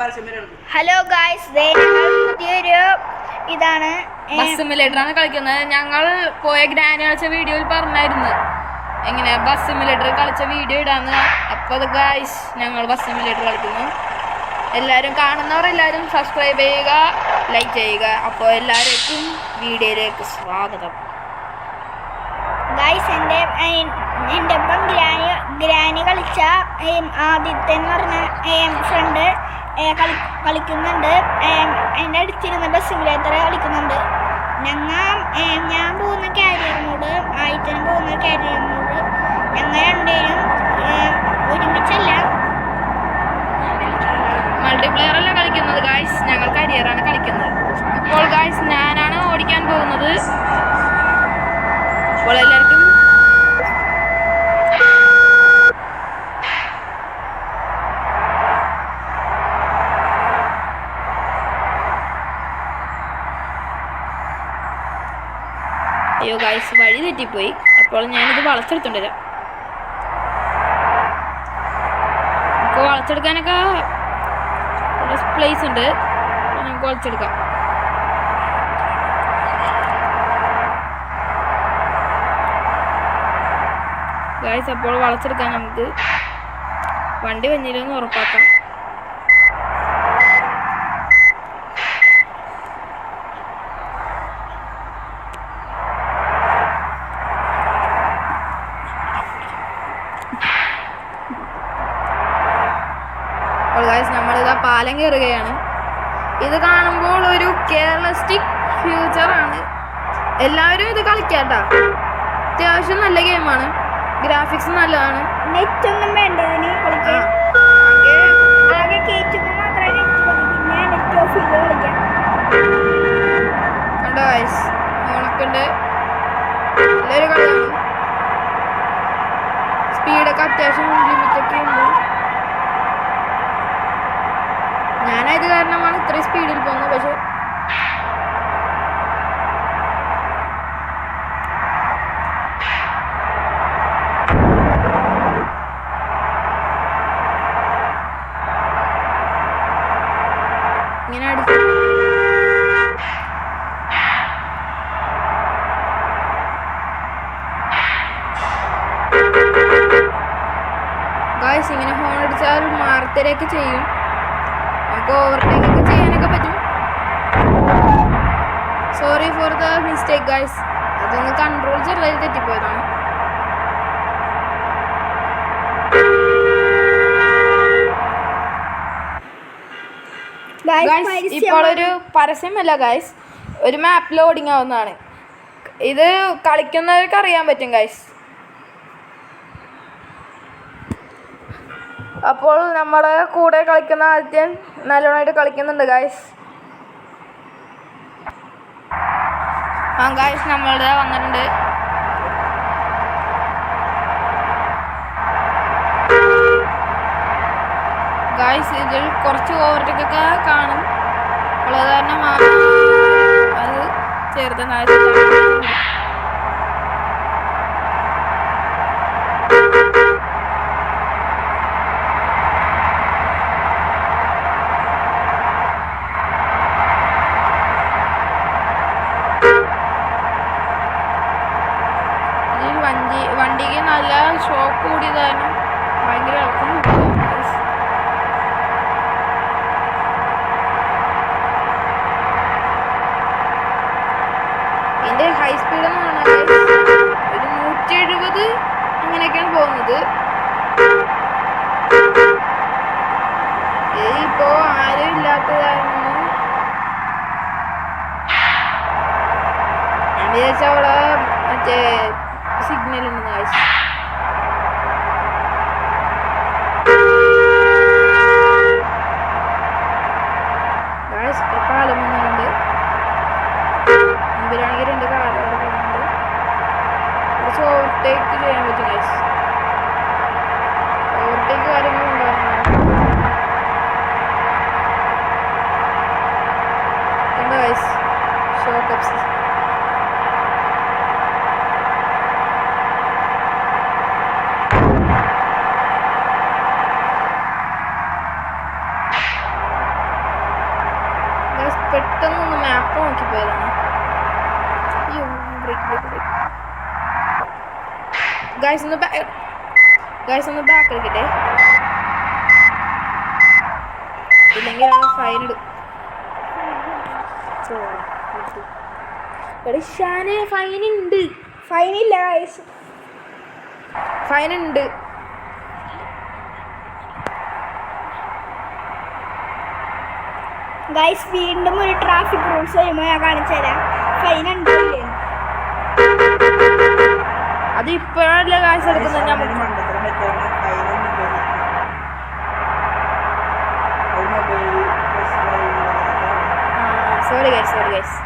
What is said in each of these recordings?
Hello guys, പുതിയൊരു ഇതാണ് bus സിമുലേറ്ററാണ് കളിക്കുന്നത്. ഞങ്ങൾ പോയ ഗ്രാനി കളിച്ച വീഡിയോയിൽ പറഞ്ഞായിരുന്നു എങ്ങനെ ബസ് സിമുലേറ്റർ കളിച്ച വീഡിയോ ഇടാന്ന്. അപ്പോൾ അത് ഗായ്സ് ഞങ്ങൾ ബസ് സിമുലേറ്റർ കളിക്കുന്നു. എല്ലാവരും കാണുന്നവരെല്ലാവരും സബ്സ്ക്രൈബ് ചെയ്യുക, ലൈക്ക് ചെയ്യുക. അപ്പോൾ എല്ലാവർക്കും വീഡിയോയിലേക്ക് സ്വാഗതം. ഗായ്സ്, എൻ്റെ ഒപ്പം ഗ്രാനി കളിച്ച ആദിത്യ എന്ന് പറഞ്ഞ ഫ്രണ്ട് കളിക്കുന്നുണ്ട്. എൻ്റെ അടുത്തിരുന്ന ബസ് സിമുലേറ്റർ കളിക്കുന്നുണ്ട്. ഞാൻ പോകുന്ന കാരിയർ മോഡ്, ആദിത്യന് പോകുന്ന കാരിയർ മോഡ്. ഞങ്ങൾ രണ്ടുപേരും ഒരുമിച്ചല്ല, മൾട്ടിപ്ലെയർ അല്ല കളിക്കുന്നത് ഗായ്സ്, ഞങ്ങൾ കരിയറാണ് കളിക്കുന്നത്. ഇപ്പോൾ ഗായ്സ് ഞാനാണ് ഓടിക്കാൻ പോകുന്നത്. അപ്പോൾ എല്ലാവർക്കും അയ്യോ ഗായ്സ് വഴി തെറ്റിപ്പോയി. അപ്പോൾ ഞാനിത് വളച്ചെടുത്തോണ്ട് വരാം. നമുക്ക് വളച്ചെടുക്കാനൊക്കെ പ്ലേസ് ഉണ്ട്, നമുക്ക് വളച്ചെടുക്കാം. ഗായ്സ് അപ്പോൾ വളച്ചെടുക്കാൻ നമുക്ക് വണ്ടി വന്നില്ലെന്ന് ഉറപ്പാക്കാം. അപ്പോൾ ഗായ്സ് നമ്മളിതാ പാലം കയറുകയാണ്. ഇത് കാണുമ്പോൾ ഒരു കേരളസ്റ്റിക് ഫ്യൂച്ചറാണ്. എല്ലാവരും ഇത് കളിക്കാട്ടോ. അത്യാവശ്യം നല്ല ഗെയിമാണ്, ഗ്രാഫിക്സ് നല്ലതാണ്. നെറ്റ് ഒന്നും വേണ്ട ഇതിന് കളിക്കാൻ. ആകെ കയറ്റുമ്പോൾ മാത്രമേ നെറ്റ് മതി, പിന്നെ നെറ്റ് ഓഫ് ചെയ്ത് കളിക്കാം. കണ്ടോ ഗായ്സ്, ഉണക്കുണ്ട്, നല്ലൊരു കളിയാണ്. സ്പീഡൊക്കെ അത്യാവശ്യം ലിമിറ്റൊക്കെ ഉണ്ട്. ഞാനത് കാരണമാണ് ഇത്രയും സ്പീഡിൽ പോകുന്നത്. പക്ഷെ ഇങ്ങനെ അടിച്ചു ഗായ്സ്, ഇങ്ങനെ ഹോൺ അടിച്ചാൽ മാർത്തരൊക്കെ ചെയ്യും. നമുക്ക് ഓവർടേക്ക് ഒക്കെ ചെയ്യാനൊക്കെ പറ്റും. Sorry for the mistake guys, അതൊന്ന് കൺട്രോൾ ചെറുതായി തെറ്റിപ്പോയതാണ്. ഇപ്പോൾ ഒരു പരസ്യമല്ല ഗായ്സ്, ഒരു മാപ്പ് ലോഡിങ് ആവുന്നതാണ്. ഇത് കളിക്കുന്നവർക്ക് അറിയാൻ പറ്റും ഗായ്സ്. അപ്പോൾ നമ്മുടെ കൂടെ കളിക്കുന്ന ആദ്യം നല്ലോണമായിട്ട് കളിക്കുന്നുണ്ട് ഗായ്സ്. ഗായ്സ് നമ്മളുടെ വന്നിട്ടുണ്ട്. ഗായ്സ് ഇതിൽ കുറച്ച് ഓവർടേക്കൊക്കെ കാണും. അപ്പോൾ അത് കാരണം അത് ചേർത്ത് വണ്ടിക്ക് നല്ല ഷോക്ക് കൂടിയതാണ്, ഭയങ്കര ഇളക്കം കിട്ടും. ഇതിൻ്റെ ഹൈ സ്പീഡ് എന്ന് പറഞ്ഞാൽ ഒരു 170 അങ്ങനെയൊക്കെയാണ് പോകുന്നത്. ഇപ്പോൾ ആരും ഇല്ലാത്ത കാരണം ഞാൻ വിചാരിച്ച അവിടെ മറ്റേ സിഗ്നൽ ഉണ്ട് ഗായ്സ്. ഗായ്സ് പാലം വന്നിട്ടുണ്ട്. മുമ്പിലാണെങ്കിൽ 2 കാറുകൾ പോകുന്നുണ്ട്. കുറച്ച് ഓവർടേക്ക് ചെയ്യാൻ പറ്റും ഗായ്സ്. ഓവർടേക്ക് കാര്യങ്ങളുണ്ടാകുന്നതാണ്. കണ്ടോ ഗായ്സ്, ഷോക്കപ്സ്. പെട്ടെന്നൊന്ന് മാപ്പ് നോക്കിപ്പോയതാണ്. അയ്യോ ബ്രേക്ക് ഗൈസ് ഒന്ന് ബാക്ക് എടുക്കട്ടെ, ഇല്ലെങ്കിൽ ആ ഫൈൻ ഇടും. ഷാനെ ഫൈനുണ്ട്. ഫൈനില്ല ഗൈസ്, ഫൈനുണ്ട്. ഗൈസ് വീണ്ടും ഒരു ട്രാഫിക് റൂൾസ് കഴിയുമ്പോൾ ഞാൻ കാണിച്ചു തരാം. ഫൈൻ ഉണ്ട്. അത് ഇപ്പോഴല്ലേ കാശ് എടുക്കുന്നത്. Sorry guys.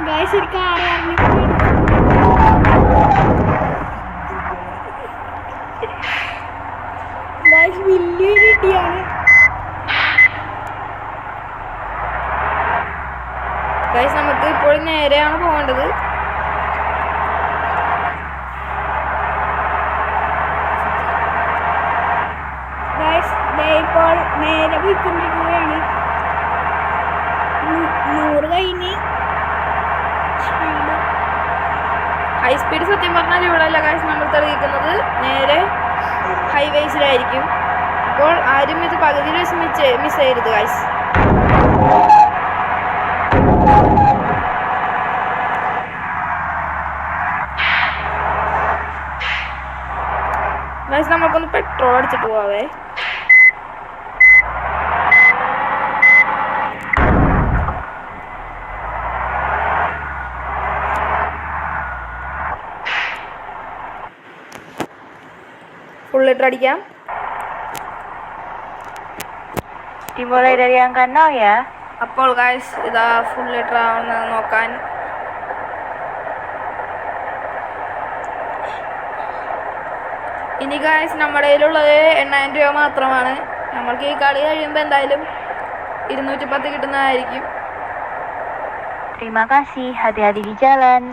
ഗൈസ് ഒരു കാർ ഗൈസ് വലിയൊരു ഇടിയാണ്. ഗൈസ് നമുക്ക് ഇപ്പോൾ നേരെയാണ് പോകേണ്ടത്. ഗൈസ് ഇപ്പോൾ നേരെ പോയിക്കൊണ്ടിരിക്കുകയാണ്. 100 കഴിഞ്ഞ് ഹൈ സ്പീഡ് സത്യം പറഞ്ഞാൽ ഇവിടെ അല്ല ഗൈസ് നമ്മൾ തെളിയിക്കുന്നത്, നേരെ ഹൈവേസിലായിരിക്കും. അപ്പോൾ ആരും ഇത് പകുതിയിൽ വെച്ച് മിസ് ചെയ്യരുത് ഗൈസ്. ഗൈസ് നമുക്കൊന്ന് പെട്രോൾ അടിച്ചിട്ട് പോവാവേ. ഫുൾ ലിറ്റർ അടിക്കാം. Dimulai dari angka 0 ya. അപ്പോൾ ഗൈസ് ഇതാ ഫുൾ ലിറ്റർ ആവുന്നത് നോക്കാൻ. ഇനി ഗൈസ് നമ്മുടെ കയ്യിലുള്ളത് 8000 രൂപ മാത്രമാണ്. നമ്മൾക്ക് ഈ കളി കഴിയുമ്പോൾ എന്തായാലും 210 കിട്ടുന്നതായിരിക്കും. Terima kasih, hati-hati di jalan.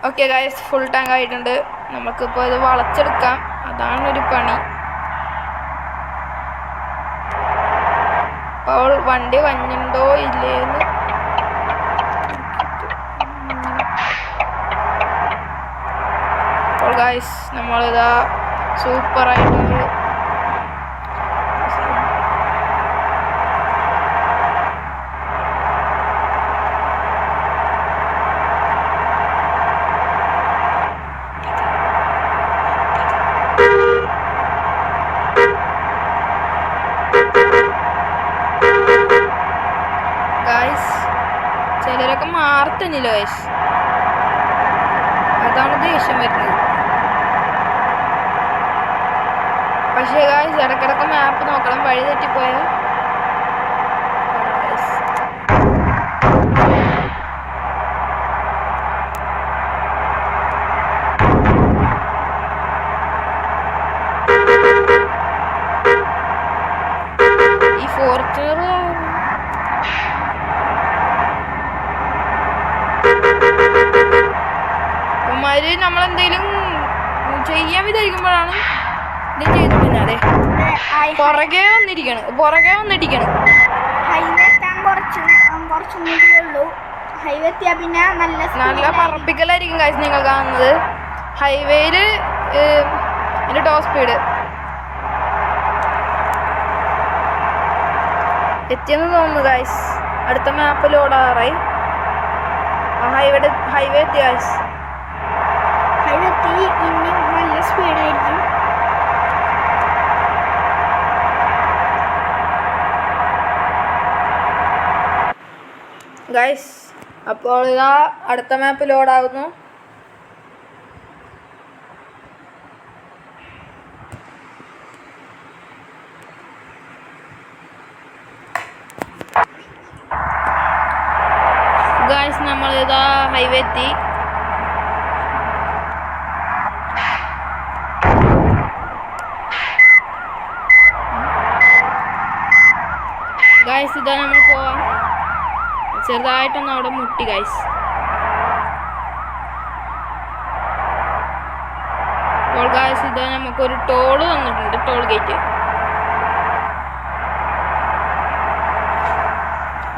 Okay guys full tank ആയിട്ടുണ്ട്. നമുക്കിപ്പോൾ ഇത് വളച്ചെടുക്കാം, അതാണ് ഒരു പണി. അപ്പോൾ വണ്ടി വഞ്ഞുണ്ടോ ഇല്ലേന്ന് അപ്പോൾ ഗൈസ് നമ്മളിതാ സൂപ്പറായിട്ടൊരു ചിലരൊക്കെ മാർത്തന്നില്ല ഗൈസ്, അതാണ് ദേഷ്യം വരുന്നത്. പക്ഷേ ഗൈസ് ഇടക്കിടക്ക് മാപ്പ് നോക്കണം, വഴി തെറ്റിപ്പോയാൽ. ഈ ഫോർച്യൂണർ ഉമ്മാര് നമ്മളെന്തെങ്കിലും ചെയ്യാൻ വിചാരിക്കുമ്പോഴാണ് ഇത് ചെയ്തോണ്ടിരുന്നത്. പുറകെ വന്നിടിക്കണം. ഹൈവേ എത്താൻ കുറച്ചും കൂടിയേ ഉള്ളൂ. ഹൈവേ എത്തിയാൽ പിന്നെ നല്ല പറപ്പിക്കലായിരിക്കും ഗൈസ് നിങ്ങൾ കാണുന്നത്. ഹൈവേയില് ഇതിന്റെ ടോപ്പ് സ്പീഡ് എത്തിയെന്ന് തോന്നുന്നു ഗൈസ്. അടുത്ത മാപ്പ് ലോഡാറായി. ഹൈവേ എത്തി ഗൈസ്. ഹൈവേ എത്തി. ഇനി നല്ല സ്പീഡായിരിക്കും. ഗൈസ് അപ്പോൾ ഇതാ അടുത്ത മാപ്പ് ലോഡാകുന്നു. നമ്മൾ ഇതാ ഹൈവേ എത്തി. ഗൈസ് ഇതാ നമ്മൾ പോവാം. ചെറുതായിട്ടൊന്ന് അവിടെ മുട്ടി ഗൈസ്. അപ്പോൾ ഗൈസ് ഇതാ നമുക്കൊരു ടോള് വന്നിട്ടുണ്ട്, ടോൾ ഗേറ്റ്.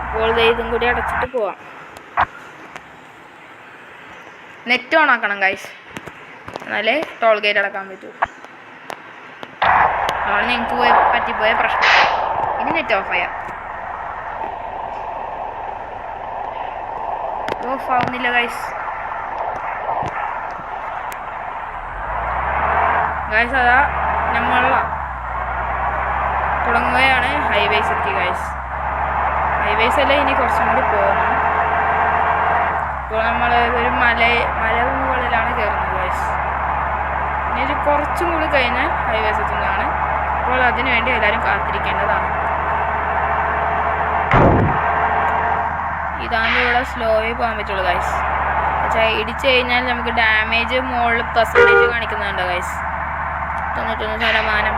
അപ്പോൾ ഇതും കൂടി അടച്ചിട്ട് പോവാം. നെറ്റ് ഓൺ ആക്കണം ഗൈസ്, എന്നാലേ ടോൾ ഗേറ്റ് അടക്കാൻ പറ്റൂ. അതാണ് ഞങ്ങൾക്ക് പറ്റിപ്പോയ പ്രശ്നം. ഇനി നെറ്റ് ഓഫ് ചെയ്യാം. ഓഫ് ആവുന്നില്ല ഗൈസ്. ഗൈസ് അതാ നമ്മൾ തുടങ്ങുകയാണ്. ഹൈവേസ് എത്തി ഗൈസ്. ഹൈവേസ് അല്ല, ഇനി കുറച്ചും കൂടി പോകണം. ഇപ്പോൾ നമ്മൾ ഒരു മലമുകളിലാണ് കയറുന്നത് ഗൈസ്. ഇനി ഒരു കുറച്ചും കൂടി കഴിഞ്ഞാൽ ഹൈവേസ് എത്തുന്നതാണ്. അപ്പോൾ അതിനുവേണ്ടി എല്ലാവരും കാത്തിരിക്കേണ്ടതാണ്. ഇതാണ് ഇവിടെ സ്ലോയിൽ പോകാൻ പറ്റുള്ളൂ ഗൈസ്. പക്ഷേ ഇടിച്ചു കഴിഞ്ഞാൽ നമുക്ക് ഡാമേജ് മുകളിൽ പെർസെൻറ്റേജ് കാണിക്കുന്നുണ്ട് ഗൈസ്. 91%.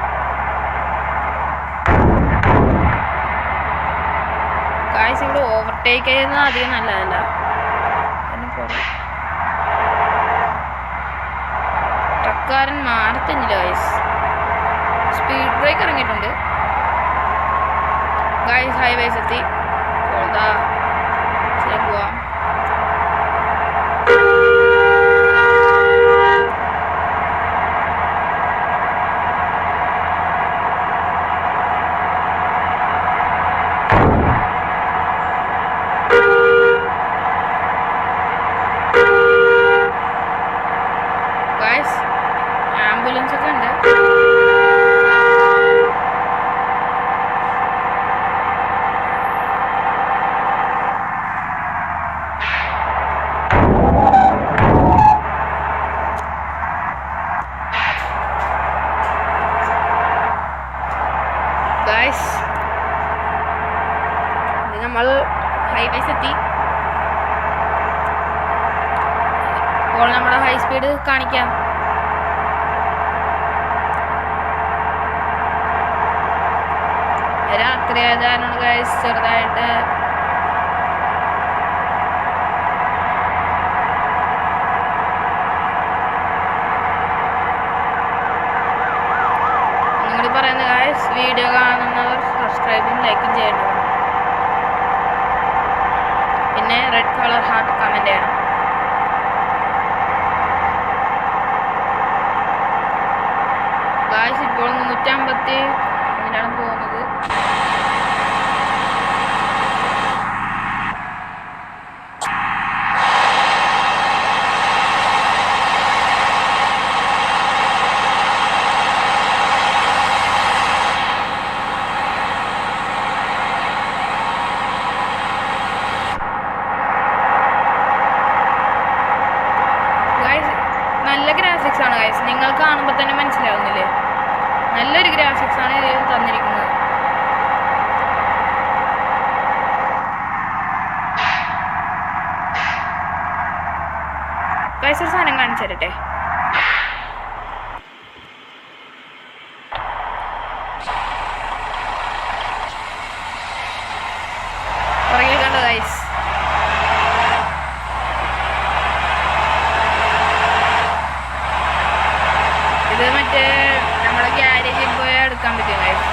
ഗൈസ് ഇവിടെ ഓവർടേക്ക് ചെയ്യുന്നത് അധികം നല്ലതല്ല. ട്രക്കാരൻ മാറത്തില്ല ഗൈസ്. സ്പീഡ് ബ്രേക്ക് ഇറങ്ങിയിട്ടുണ്ട് ഗൈസ്. ഹൈവേസ് എത്തി. പോവാം. ഗൈസ് ആംബുലൻസ് ഒക്കെ ഉണ്ട്. ഗൈസ് നമ്മൾ ഹൈവേസ് എത്തി. അപ്പോൾ നമ്മുടെ ഹൈ സ്പീഡ് കാണിക്കാം. രാത്രി ആയതാണ് ഗൈസ്. ചെറുതായിട്ട് ഒന്നുകൂടി പറയുന്നത് ഗൈസ്, വീഡിയോ കാണുന്നവർ സബ്സ്ക്രൈബും ലൈക്കും ചെയ്യണം. പിന്നെ റെഡ് കളർ ഹാർട്ട് കമൻറ്റ് ചെയ്യണം. ഗൈസ് ഇപ്പോൾ 150 ഇതിനാണ് പോകുന്നത്. നല്ല ഗ്രാഫിക്സ് ആണ് ഗൈസ്. നിങ്ങൾ കാണുമ്പോൾ തന്നെ മനസ്സിലാവുന്നില്ലേ? നല്ലൊരു ഗ്രാഫിക്സ് ആണ് ഇതിൽ തന്നിരിക്കുന്നത്. ഗൈസ് ഒരു സാധനം കാണിച്ചു തരട്ടെ. പുറകിൽ കണ്ടോ ഗൈസ്? ഇത് മറ്റേ നമ്മുടെ ഗ്യാരേജിൽ പോയാൽ എടുക്കാൻ പറ്റും ഗൈസ്.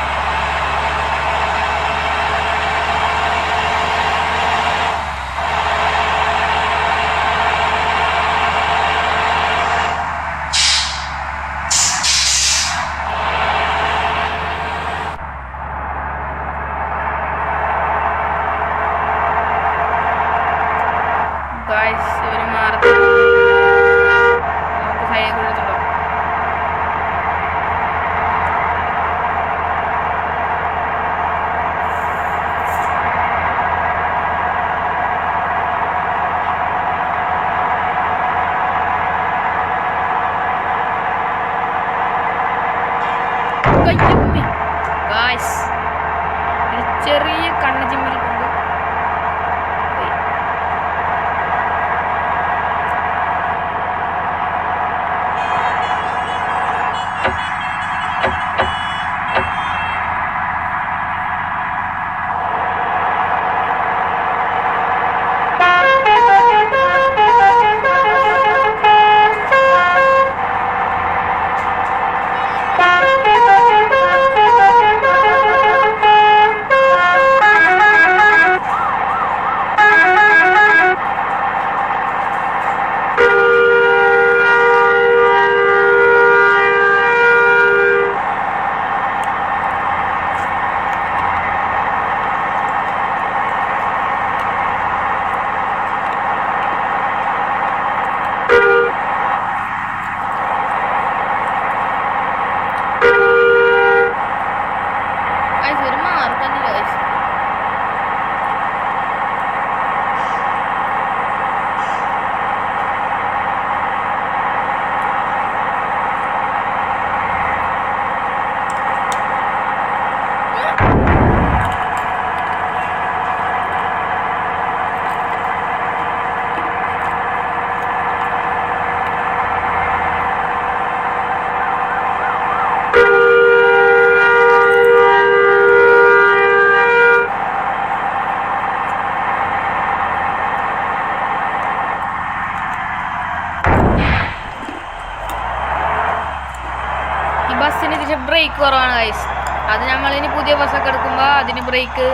ബ്രേക്ക് കുറവാണ് ഗൈസ്. അത് നമ്മളിനി പുതിയ ബസ്സൊക്കെ എടുക്കുമ്പോൾ അതിന് ബ്രേക്ക്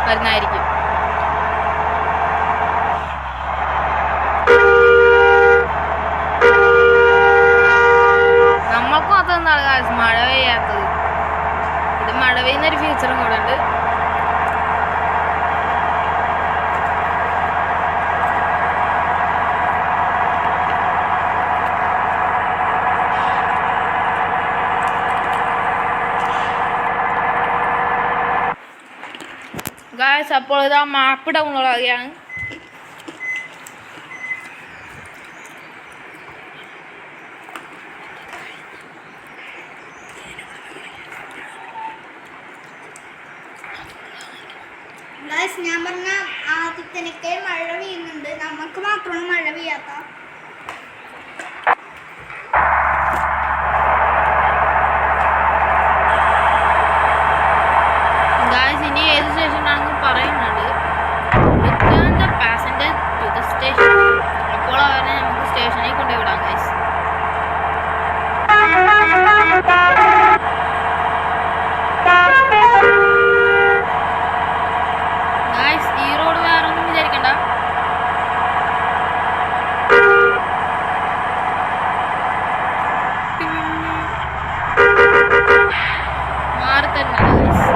വരുന്നതായിരിക്കും. നമ്മൾക്ക് മാത്രമൊന്നാണ് ഗൈസ് മഴ പെയ്യാത്തത്. ഇത് മഴ പെയ്യുന്നൊരു ഫീച്ചറും കൂടെ ഉണ്ട്. ഗായ്സ് അപ്പോൾ ഇതാ മാപ്പ് ഡൗൺലോഡ് ആവുകയാണ്. ഞാൻ പറഞ്ഞ ആദ്യത്തിനൊക്കെ മഴ പെയ്യുന്നുണ്ട്, നമുക്ക് മാത്രമാണ് മഴ പെയ്യാത്ത. ഇനി ഏത് സ്റ്റേഷനാണെന്ന് പറയുന്നുണ്ട്. Passenger to the station. അപ്പോൾ അവരെ നമുക്ക് സ്റ്റേഷനിൽ കൊണ്ടുവിടാം ഗൈസ്. ഗൈസ് ഈ റോഡ് വേറെ ഒന്നും വിചാരിക്കണ്ട. മാറി തന്നെ ഗൈസ്.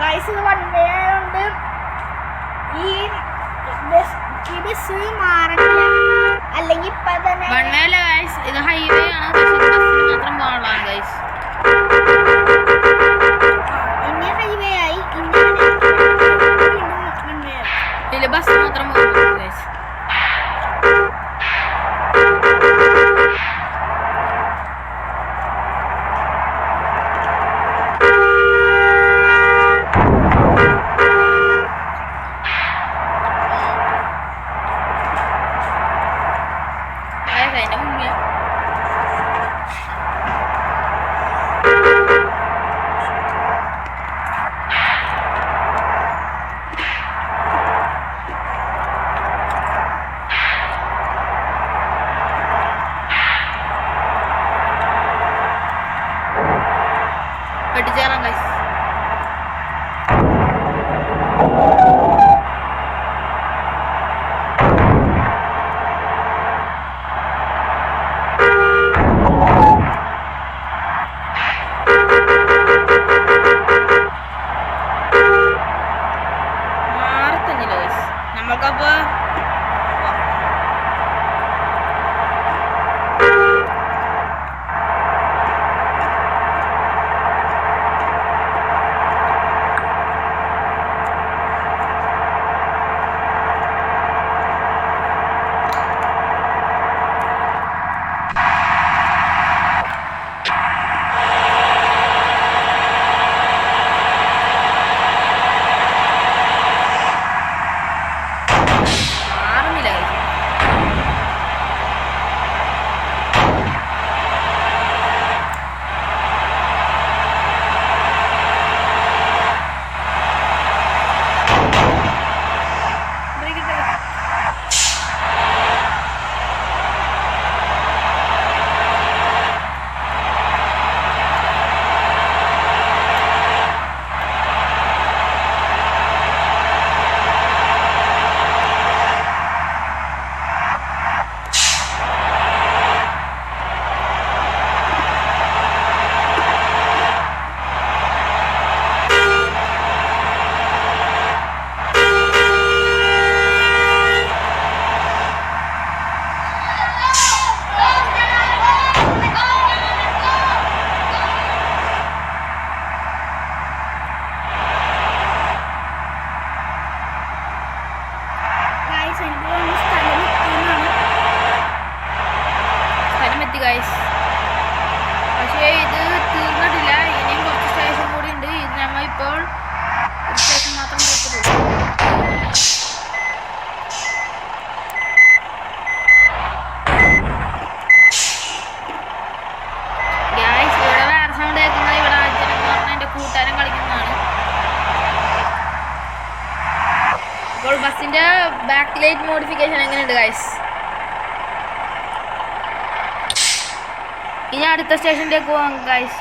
ഗൈസ് ഇത് വൺ വേ ആയതുകൊണ്ട് ഈ ബസ് മാറില്ല, അല്ലെങ്കിൽ ഇപ്പൊ തന്നെ വൺ വേ അല്ല ഗൈസ്, ഇത് ഹൈവേ ആണ്. പക്ഷെ ബസ്സിന് മാത്രം പോകാനുള്ളതാണ് ഗൈസ്. ഇനി ഹൈവേ ആയി, ഇതിൽ ബസ് മാത്രം പോകും ഗൈസ്. അതിന്റെ മുന്നേ വെട്ടിച്ചേറാം ഗൈസ്. മാറത്തന്നില്ല ഗൈസ്. നമ്മൾക്കപ്പോ മാറുന്നില്ല ഗൈസ്. ഗൈസ് എനിക്ക് തോന്നുന്നു സ്ഥലം എത്തുന്നതാണ്. സ്ഥലമെത്തി ഗൈസ്. പക്ഷേ ഇത് തീർന്നിട്ടില്ല, ഇനിയും കുറച്ച് സ്റ്റേഷൻ കൂടി ഉണ്ട്. ഇത് ഞങ്ങൾ ഇപ്പോൾ ഒരു സ്റ്റേഷൻ മാത്രം പോയിട്ടുള്ളൂ. ഗൈസ് ഇവിടെ വേറെ സൗണ്ട് കേൾക്കുന്നത് ഇവിടെ അച്ഛനെന്ന് പറഞ്ഞാൽ എൻ്റെ കൂട്ടുകാരൻ കളിക്കുന്നതാണ്. ഇപ്പോൾ ബസ്സിൻ്റെ ബാക്ക് ലൈറ്റ് മോഡിഫിക്കേഷൻ എങ്ങനെയുണ്ട് ഗൈസ്? ഇനി അടുത്ത സ്റ്റേഷനിലേക്ക് പോവാം ഗൈസ്.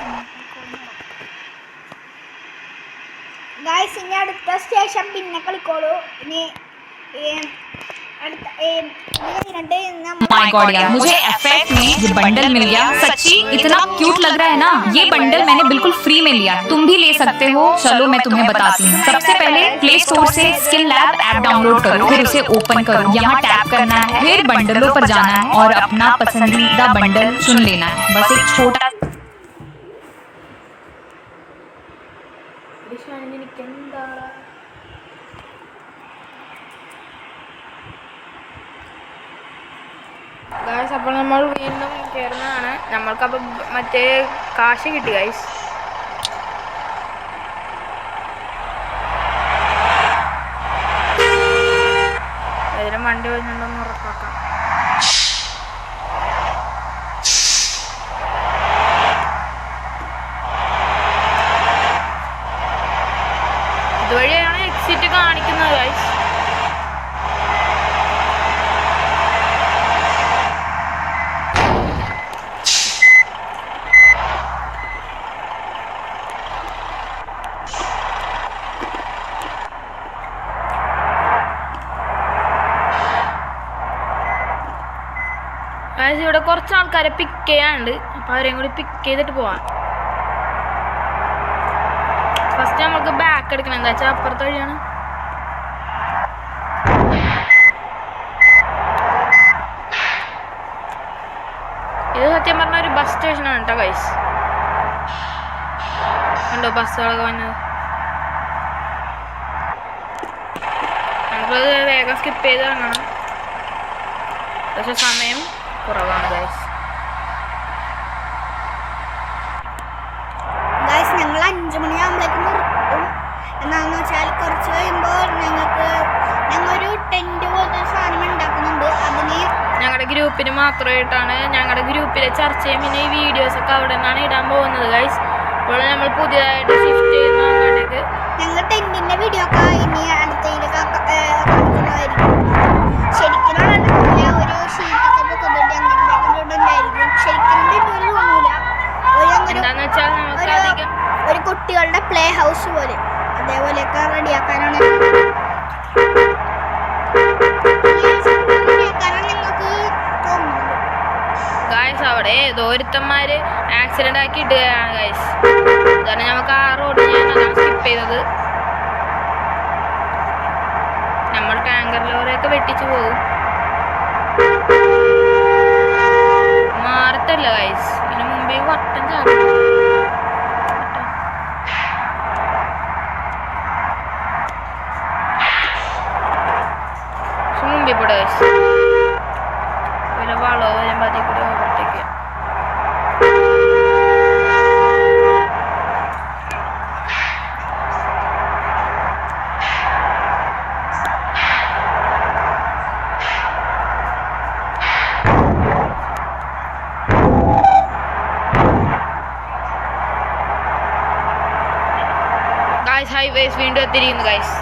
ഗൈസ് ഇനി അടുത്ത സ്റ്റേഷൻ പിന്നെ കളിക്കോളൂ. ഇനി माय गॉड यार, मुझे एफएफ में ये बंडल मिल गया. सच्ची इतना क्यूट लग रहा है ना. ये बंडल मैंने बिल्कुल फ्री में लिया. तुम भी ले सकते हो. चलो मैं तुम्हें बताती हूँ. सबसे पहले प्ले स्टोर से स्किल लैब ऐप डाउनलोड करो, फिर उसे ओपन करो. यहाँ टैप करना है, फिर बंडलों पर जाना है और अपना पसंदीदा बंडल चुन लेना है. बस एक छोटा ഗൈസ്. അപ്പോൾ നമ്മൾ വീണ്ടും കയറുന്നതാണ്. നമ്മൾക്കപ്പോൾ മറ്റേ കാശ് കിട്ടി ഗൈസ്. ഏതെങ്കിലും വണ്ടി വരുന്നുണ്ടോന്ന് ഉറപ്പാക്കാം. ഇതുവഴിയാണ് എക്സിറ്റ് കാണിക്കുന്നത് ഗൈസ്. ഇവിടെ കുറച്ച് ആൾക്കാരെ പിക്ക് ചെയ്യാനുണ്ട്. അപ്പോൾ അവരെയും കൂടി പിക്ക് ചെയ്തിട്ട് പോവാം. ഫസ്റ്റ് നമുക്ക് ബാക്ക് എടുക്കണം. എന്താ വെച്ചാൽ അപ്പുറത്തെ വഴിയാണ്. ഇത് സത്യം പറഞ്ഞ ഒരു ബസ് സ്റ്റേഷനാണ് കേട്ടോ ഗൈസ്. കണ്ടോ ബസ്സുകളൊക്കെ വന്നത്. നമുക്കത് വേഗം സ്കിപ്പ് ചെയ്ത് കാണണം. പക്ഷെ സമയം കുറവാണ് ഗൈസ്. ഞങ്ങൾ 5 മണിയാകുമ്പോഴേക്കും നിർത്തും. എന്താണെന്ന് വെച്ചാൽ കുറച്ച് കഴിയുമ്പോൾ ഞങ്ങളൊരു ടെൻറ്റ് പോലത്തെ സാധനം ഉണ്ടാക്കുന്നുണ്ട്. അതിന് ഞങ്ങളുടെ ഗ്രൂപ്പിന് മാത്രമായിട്ടാണ്. ഞങ്ങളുടെ ഗ്രൂപ്പിലെ ചർച്ചയും പിന്നെ ഈ വീഡിയോസൊക്കെ അവിടെ നിന്നാണ് ഇടാൻ പോകുന്നത് ഗൈസ്. ഇപ്പോൾ നമ്മൾ പുതിയതായിട്ട് ഷിഫ്റ്റ് ചെയ്യുന്ന അങ്ങോട്ടേക്ക് ഞങ്ങൾ ടെൻറ്റിൻ്റെ വീഡിയോ ഒക്കെ ഇനി അടുത്തതിലൊക്കെ കാണിക്കുന്നതായിരിക്കും. ശരിക്കും ഒരു ഷീറ്റൊക്കെ പൊക്കുന്നുണ്ട്. ഞങ്ങളുണ്ടായിരിക്കും. ശരിക്കും എന്താന്ന് വെച്ചാൽ നമുക്ക് അധികം ഒരു കുട്ടികളുടെ പ്ലേ ഹൗസ് പോലെ അതേപോലെയൊക്കെ റെഡിയാക്കാനാണ് ഞങ്ങൾക്ക് തോന്നുന്നത് ഗൈസ്. അവിടെ ഏതോ ഒരുത്തന്മാര് ആക്സിഡന്റ് ആക്കി ഇടുകയാണ് ഗൈസ്. അതാണ് നമുക്ക് ആ റോഡ് ഞാൻ അതാണ് സ്കിപ്പ് ചെയ്തത്. നമ്മൾ ടാങ്കർ ലോറിയൊക്കെ വെട്ടിച്ചു പോകും. മാറത്തല്ല ഗൈസ്. ഇതിന് മുമ്പേ വട്ടം ചാടും. മുമ്പിൽ കൂടെ ഗൈസ് പിന്നെ വളോ വരുമ്പോൾ അതിൽ കൂടെ ഓവർടേക്ക് ചെയ്യാം. ഗൈസ് ഹൈവേസ് വീണ്ടും എത്തിയിരിക്കുന്നു ഗൈസ്.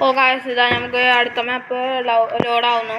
ഓ ഗൈസ് ഇതാ നമുക്ക് അടുത്ത മാപ്പ് ലോഡാവുന്നു.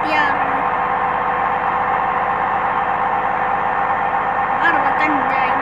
166 165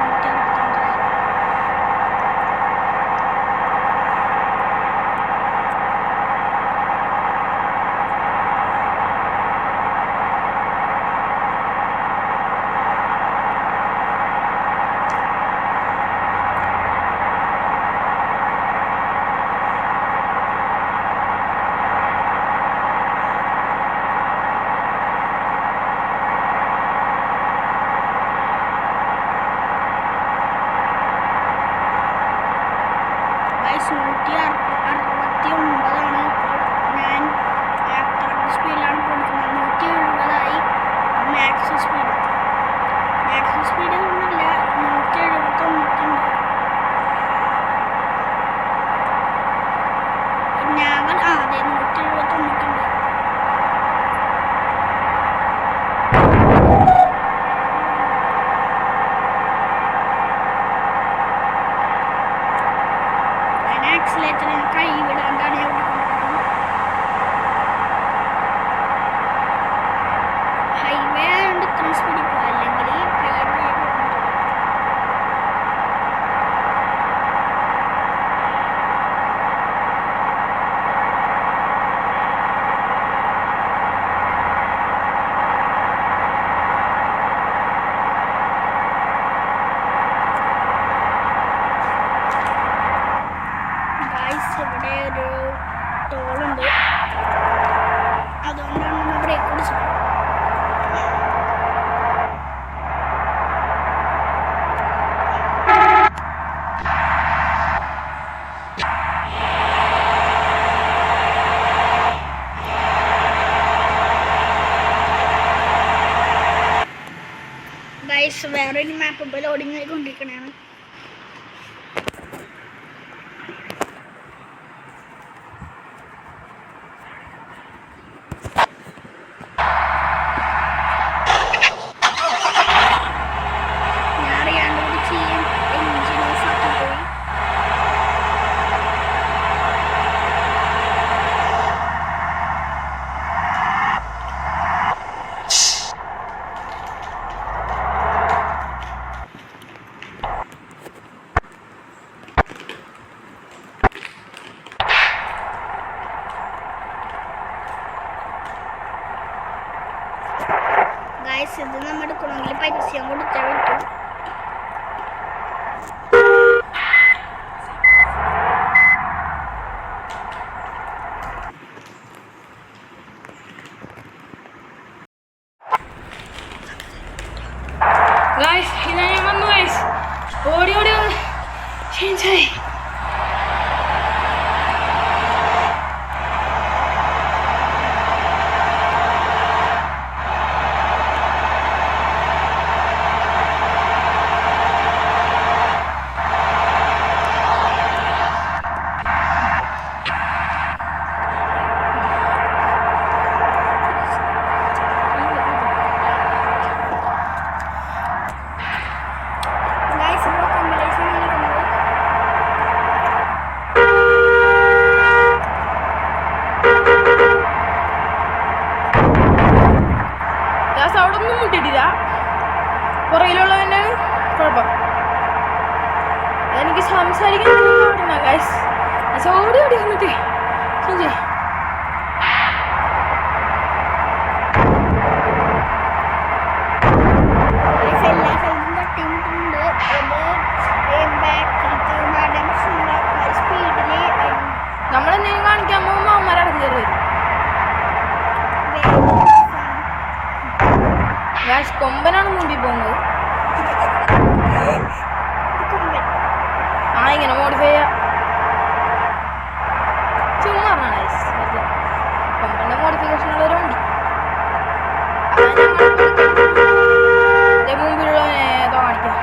169 ഇപ്പോൾ. ഞാൻ അത്ര സ്പീഡിലാണ് കൊടുക്കുന്നത്. 170 മാക്സ് സ്പീഡ്. മാക്സ് സ്പീഡ് ഒന്നുമില്ല, 179. ഞങ്ങൾ അതെ 179. ആക്സിലേറ്റർ കൈ വിടാണ്ടാണ് ഞാൻ ഹൈവേ ആയതുകൊണ്ട് ഇത്ര സ്പീഡിൽ പോകാം, അല്ലെങ്കിൽ കൈ ഇവിടെ ഒരു ടോളുണ്ട്, അതുകൊണ്ടാണ് നമ്മൾ ബ്രേക്ക് പിടിച്ചത്. ഗൈസ് വേറൊരു മാപ്പ് ഇപ്പോൾ ലോഡിങ് ആയിക്കൊണ്ടിരിക്കണതാണ്. ഗൈസ് ഇത് നമ്മൾ എടുക്കണമെങ്കിൽ പരസ്യം കൊടുത്തേ പറ്റും. ഗൈസ് ഇതാ ഞാൻ വന്നു ഗൈസ്. ഓടി ഓടി ചേഞ്ചായി. അവിടെ ഒന്നും മുട്ടിട്ടില്ല, പുറകിലുള്ളതിൻ്റെ കുഴപ്പം. എനിക്ക് സംസാരിക്കാൻ പാടില്ല ഗൈസ്. ഓടി ഓടി വന്നിട്ട് സഞ്ജയ് നമ്മളെന്തെങ്കിലും കാണിക്കാൻ പോകുമ്പോൾ അവന്മാരടക്കം കയറി വരും. ഗൈസ് കൊമ്പനാണ് മുമ്പിൽ പോകുന്നത്. ആ ഇങ്ങനെ മോഡിഫൈ ചെയ്യാം, ചുമ്മാ പറഞ്ഞാണ് ഗൈസ്. കൊമ്പൻ്റെ മോഡിഫിക്കേഷൻ ഉള്ള ഒരു വണ്ടി. മുമ്പിലുള്ളവനെ ഏതോ കാണിക്കാം.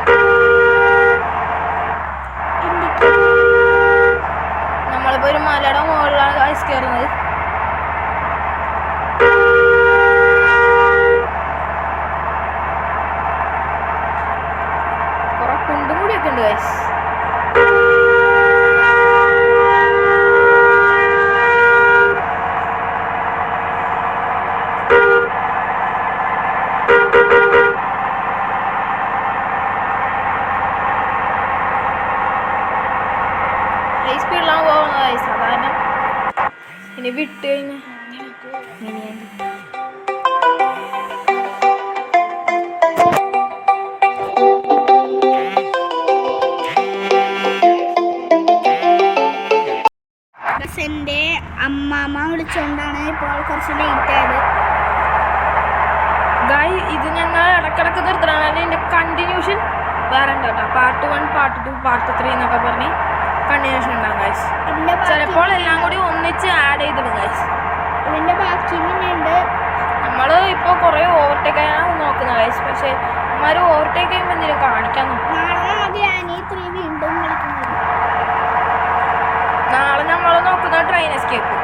നമ്മളിപ്പോൾ ഒരു മലയുടെ മുകളിലാണ് ഗൈസ് കയറുന്നത്. കുറെ കുണ്ടും കൂടിയൊക്കെ ഉണ്ട് ഗൈസ്. ഇനി വിട്ട് കഴിഞ്ഞ എൻ്റെ അമ്മാമ്മ വിളിച്ചുകൊണ്ടാണ് ഇപ്പോൾ കുറച്ച് ലേറ്റ് ആയത്. ഗായ് ഇത് ഞങ്ങൾ ഇടക്കിടക്ക് നിർത്തണം. അതിൻ്റെ കണ്ടിന്യൂഷൻ വേറെ ഉണ്ട് കേട്ടോ. പാർട്ട് 1, പാർട്ട് 2, പാർട്ട് 3 എന്നൊക്കെ പറഞ്ഞ് കണ്ടിന്യൂഷൻ ഉണ്ടാകും ഗൈസ്. ചിലപ്പോൾ എല്ലാം കൂടി ഒന്നിച്ച് ആഡ് ചെയ്തിടും ഗൈസ്. ഇതിൻ്റെ ബാക്കി ഉണ്ട്. നമ്മൾ ഇപ്പോൾ കുറേ ഓവർടേക്ക് ചെയ്യാനാണ് നോക്കുന്നത് ഗൈസ്. പക്ഷേ അമ്മമാർ ഓവർടേക്ക് ചെയ്യുമ്പോൾ എന്തെങ്കിലും കാണിക്കാൻ നോക്കും. നാളെ ഗ്രാനി 3 വീണ്ടും കളിക്കുന്നത്. നാളെ നമ്മൾ നോക്കുന്നത് ട്രെയിൻ എസ്കേപ്പ്.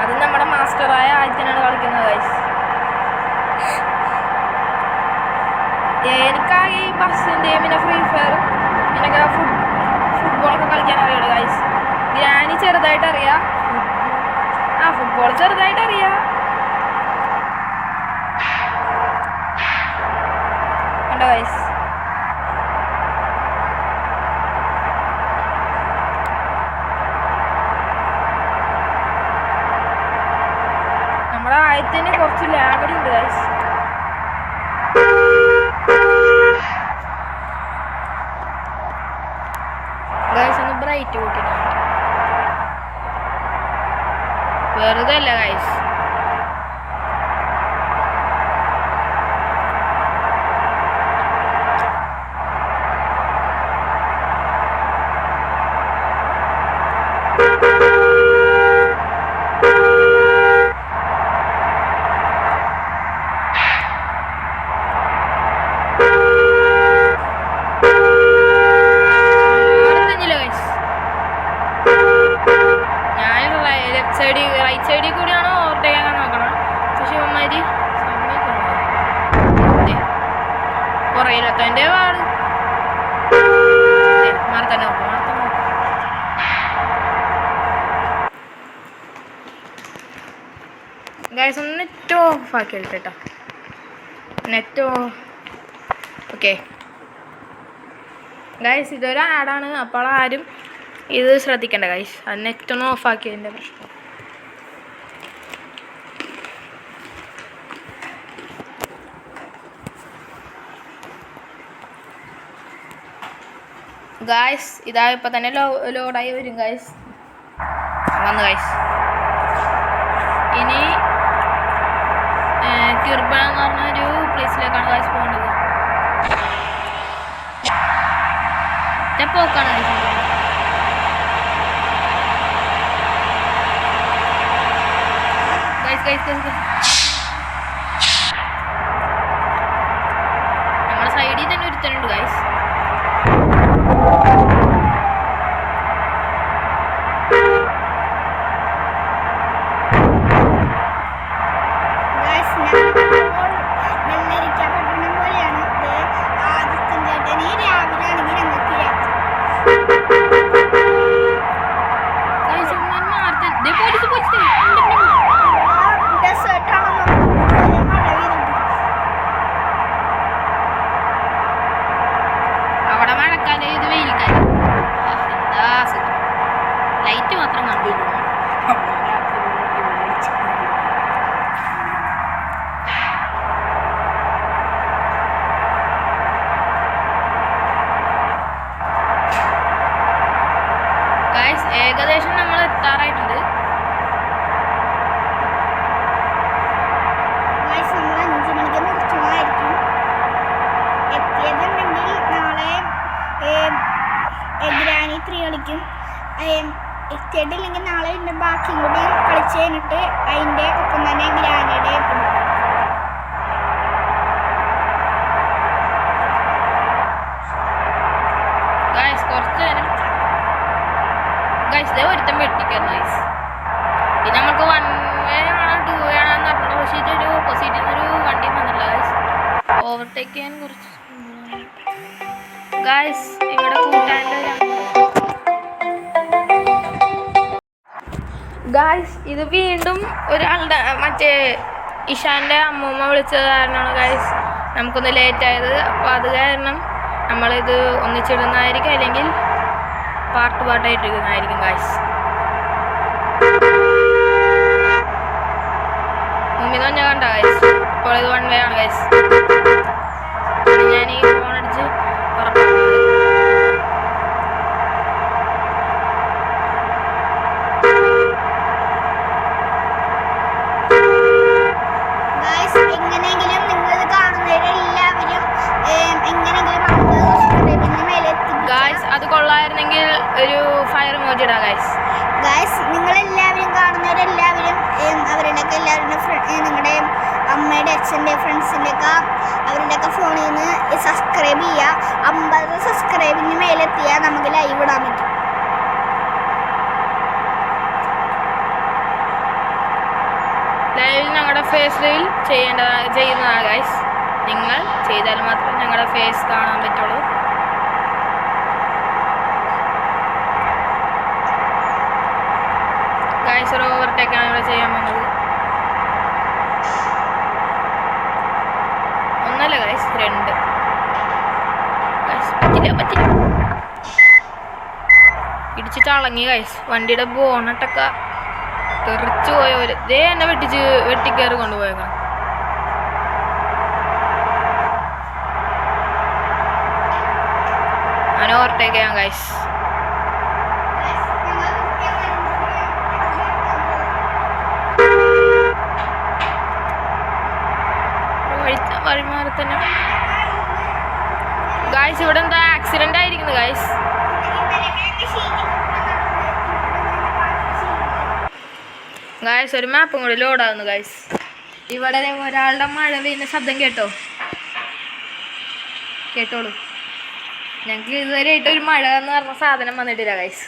അത് നമ്മുടെ മാസ്റ്ററായ ആദ്യത്തിനാണ് കളിക്കുന്നത് ഗൈസ്. എനിക്കാകെ ഈ ബസ്സിൻ്റെ പിന്നെ ഫ്രീ ഫയറും പിന്നൊക്കെ ഫുട്ബോളൊക്കെ കളിക്കാൻ അറിയുള്ളൂ ഗൈസ്. ഗ്രാനി ചെറുതായിട്ട് അറിയാം. ഫുട്ബോൾ ചെറുതായിട്ട് അറിയാം. കണ്ടോ ഗൈസ്? നമ്മുടെ ആയത്തിന് കുറച്ച് ലാഗടി ഉണ്ട് ഗൈസ്. ഗൈസ് ഒന്ന് ബ്രൈറ്റ് കൂട്ടിയിട്ടുണ്ട്. വെറുതെ അല്ല ഗൈസ്. റൈറ്റ് സൈഡിൽ കൂടിയാണോ ഓവർടേക്ക് ചെയ്യാൻ നോക്കണം. പക്ഷെ ഇവന്മാര് പുറയിലെത്തതിൻ്റെ പാട് മാർത്തന്നെ നോക്കും. ഗൈസ് ഒന്ന് നെറ്റ് ഓഫ് ആക്കി എടുത്തിട്ടോ. നെറ്റ് ഓക്കെ ഗൈസ്, ഇതൊരു ആഡാണ്. അപ്പോൾ ആരും ഇത് ശ്രദ്ധിക്കേണ്ട ഗൈസ്. അത് നെറ്റ് ഒന്ന് ഓഫ് ആക്കിയതിൻ്റെ പ്രശ്നം. ഗായ്സ് ഇതാ ഇപ്പം തന്നെ ലോഡായി വരും ഗായ്സ്. വന്നു ഗായ്സ്. ഇനി കിർബൺ എന്ന് പറഞ്ഞൊരു പ്ലേസിലേക്കാണ് ഗായ്സ് പോകേണ്ടത്. പോക്കാണ് ഗായ്സ്. നമ്മുടെ സൈഡിൽ തന്നെ ഒരുത്തനുണ്ട് ഗായ്സ്. അവിടെ മഴക്കാലം ഇത് വെയിൽക്കാലം. എന്താ സുഖം. ലൈറ്റ് മാത്രം കണ്ടില്ല. ഏകദേശം നമ്മൾ എത്താറായിട്ടുണ്ട്. നമ്മൾ 5 മണിക്ക് നിർത്തുന്നതായിരിക്കും. എത്തിയതുണ്ടെങ്കിൽ നാളെ ഗ്രാനി 3 കളിക്കും. എത്തിയിട്ടില്ലെങ്കിൽ നാളെ ഇതിൻ്റെ ബാക്കിയും കൂടി കളിച്ച് കഴിഞ്ഞിട്ട് അതിൻ്റെ ഒപ്പം തന്നെ ഗ്രാനിയുടെ കുറച്ച് നേരം ഗൈസ് ഒരുത്തം വെട്ടിക്കാൻ ഗൈസ്. പിന്നെ നമുക്ക് 1 വേ ആണോ 2 വേ ആണെന്ന് പറഞ്ഞ പക്ഷേ ഇതൊരു ഓപ്പോസിറ്റിൽ നിന്നൊരു വണ്ടി വന്നില്ല ഗൈസ്. ഓവർടേക്ക് ചെയ്യാൻ കുറച്ച് ഗൈസ് ഇവിടെ കൂട്ടാൻ്റെ ഗൈസ്. ഇത് വീണ്ടും ഒരാളുടെ മറ്റേ ഇഷാൻ്റെ അമ്മൂമ്മ വിളിച്ചത് കാരണമാണ് ഗൈസ് നമുക്കൊന്ന് ലേറ്റ് ആയത്. അപ്പോൾ അത് കാരണം നമ്മളിത് ഒന്നിച്ചിടുന്നതായിരിക്കും. അല്ലെങ്കിൽ പാർട്ടായിട്ട് ഇരിക്കുന്നതായിരിക്കും ഗൈസ്. മുമ്പിൽ തന്നെ കണ്ട ഗൈസ്. ഇപ്പോൾ ഇത് 1 വേ ആണ് ഗൈസ്. ഞാൻ ഈ ഫോൺ അടിച്ച് ഉറപ്പാക്കുന്നത്. എങ്ങനെയെങ്കിലും നിങ്ങൾ കാണുന്നവരെല്ലാവരും എങ്ങനെയെങ്കിലും സബ്സ്ക്രൈബിന് മേലെ ഗൈസ് അത് കൊള്ളായിരുന്നെങ്കിൽ ഒരു ഫയർ ഇമോജി ഇടാം ഗൈസ്. ഗൈസ് നിങ്ങളെല്ലാവരും കാണുന്നവരെല്ലാവരും അവരുടെയൊക്കെ എല്ലാവരുടെ നിങ്ങളുടെ അമ്മയുടെ അച്ഛൻ്റെ ഫ്രണ്ട്സിൻ്റെ ഒക്കെ അവരുടെയൊക്കെ ഫോണിൽ നിന്ന് സബ്സ്ക്രൈബ് ചെയ്യുക. 50 സബ്സ്ക്രൈബിന് മേലെത്തിയാൽ നമുക്ക് ലൈവ് ഇടാൻ പറ്റും. ലൈവിൽ ഞങ്ങളുടെ ഫേസ് റീൽ ചെയ്യുന്നതാണ് ഗൈസ്. നിങ്ങൾ ചെയ്താൽ മാത്രമേ ഞങ്ങളുടെ ഫേസ് കാണാൻ പറ്റുള്ളൂ. ഗൈസ് ഒരു ഓവർടേക്കാണ് ഇവിടെ ചെയ്യാൻ പോകുന്നത്. 1 അല്ല ഗൈസ് 2. ഗൈസ് പറ്റില്ല. ഇടിച്ചിട്ട് അളങ്ങി ഗൈസ്. വണ്ടിയുടെ ബോണട്ടൊക്കെ തെറിച്ചു പോയവര് ദേ എന്നെ വെട്ടിക്കയറി കൊണ്ടുപോയേക്കണം. ഞാൻ ഓവർടേക്ക് ചെയ്യാം ഗൈസ്. വഴിമാറി തന്നെ ഗൈസ്. ഇവിടെ എന്താ ആക്സിഡന്റ് ആയിരിക്കുന്നു ഗൈസ്. ഗൈസ് ഒരു മാപ്പും കൂടി ലോഡാവുന്നു ഗൈസ്. ഇവിടെ ഒരാളുടെ മഴ പെയ്യുന്ന ശബ്ദം കേട്ടോളൂ. ഞങ്ങൾക്ക് ഇതുവരെ ആയിട്ട് ഒരു മഴ എന്ന് പറഞ്ഞ സാധനം വന്നിട്ടില്ല ഗൈസ്.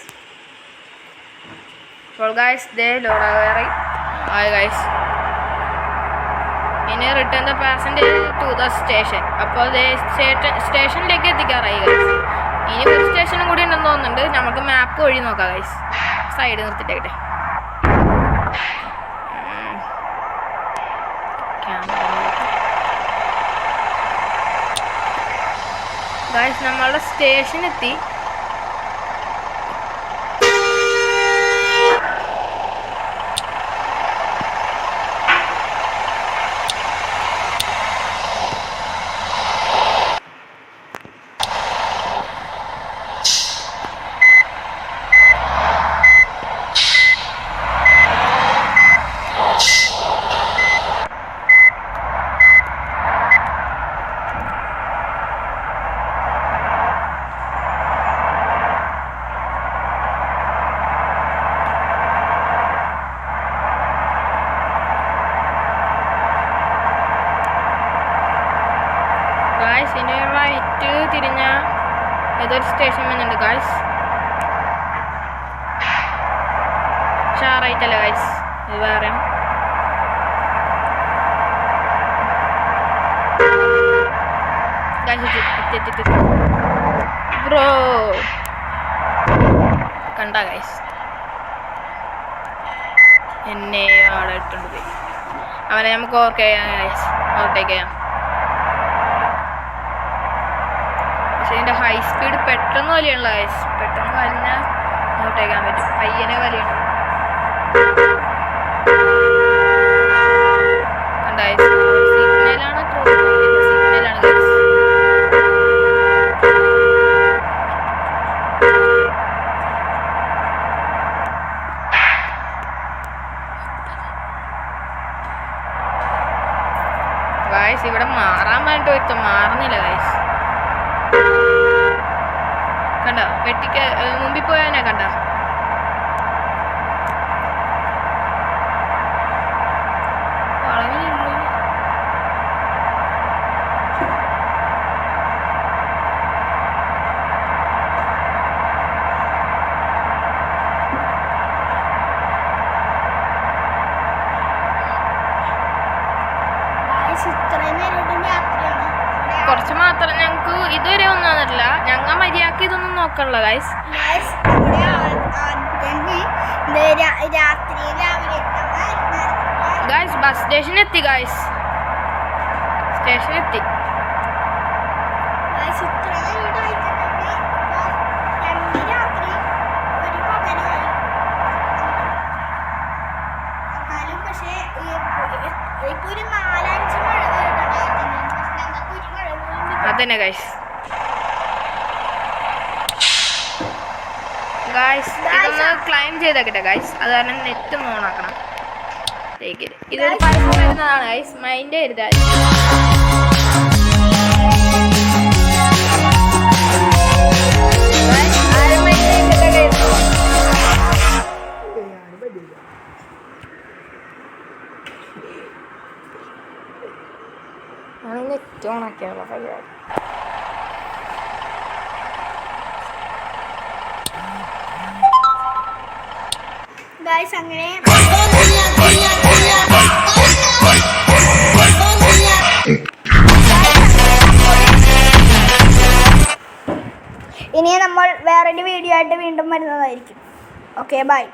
അപ്പോൾ ഗൈസ് ദേ ലോഡാകാറായി ഗൈസ്. ഇനി return the passenger to the station. അപ്പോൾ സ്റ്റേഷനിലേക്ക് എത്തിക്കാറായി ഗൈസ്. ഇനി ഒരു സ്റ്റേഷനും കൂടി ഉണ്ടെന്ന് തോന്നുന്നുണ്ട്. നമുക്ക് മാപ്പ് വഴി നോക്കാം ഗൈസ്. സൈഡ് നിർത്തിട്ടേക്കട്ടെ. ഗൈസ് നമ്മളുടെ സ്റ്റേഷൻ എത്തി. ഇനി റൈറ്റ് തിരിഞ്ഞ ഏതൊരു സ്റ്റേഷൻ വരുന്നുണ്ട് ഗൈസ്. പക്ഷെ ആ റൈറ്റ് അല്ല ഗൈസ്, ഇത് വേറെ. ബ്രോ കണ്ട ഗൈസ് എന്നെ അവിടെ ഇട്ടുണ്ട് പോയി. അവനെ നമുക്ക് ഓവർടേക്ക് ചെയ്യാം. പക്ഷെ ഇതിൻ്റെ ഹൈ സ്പീഡ് പെട്ടെന്ന് വലിയുള്ള ഗൈസ്. പെട്ടെന്ന് വലിഞ്ഞാൽ ഓവർടേക്ക് ചെയ്യാൻ പറ്റും. പയ്യനെ വലിയണം. കണ്ട ഗൈസ് സിഗ്നലാണ് സിഗ്നലാണ് ഗൈസ്. ഗൈസ് ഇവിടെ മാറാൻ വേണ്ടിട്ട് ഒരുത്തം മാറുന്നില്ല ഗൈസ്. കണ്ട വെട്ടിക്ക് മുമ്പിൽ പോയവനെ കണ്ട. കുറച്ച് മാത്രം ഞങ്ങൾക്ക് ഇതുവരെ ഒന്നും വന്നിട്ടില്ല. ഞങ്ങൾ മര്യാദക്ക് ഇതൊന്നും നോക്കണില്ല ഗൈസ്. ഗൈസ് ബസ് സ്റ്റേഷൻ എത്തി ഗൈസ്. സ്റ്റേഷൻ എത്തി. തന്നെ ഗൈസ്. ഇതൊന്ന് ക്ലൈം ചെയ്തേക്കട്ടെ ഗൈസ്. അത് കാരണം നെറ്റ് ഒന്ന് ഓൺ ആക്കണം. ഇതൊരു പൈസ വരുന്നതാണ് ഗൈസ്, മൈൻഡ് ചെയ്താ. നെറ്റ് ഓൺ ആക്കിയാലോ പരിപാടി. ഗായ്സ് അങ്ങനെ ഇനി നമ്മൾ വേറൊരു വീഡിയോ ആയിട്ട് വീണ്ടും വരുന്നതായിരിക്കും. Okay, by.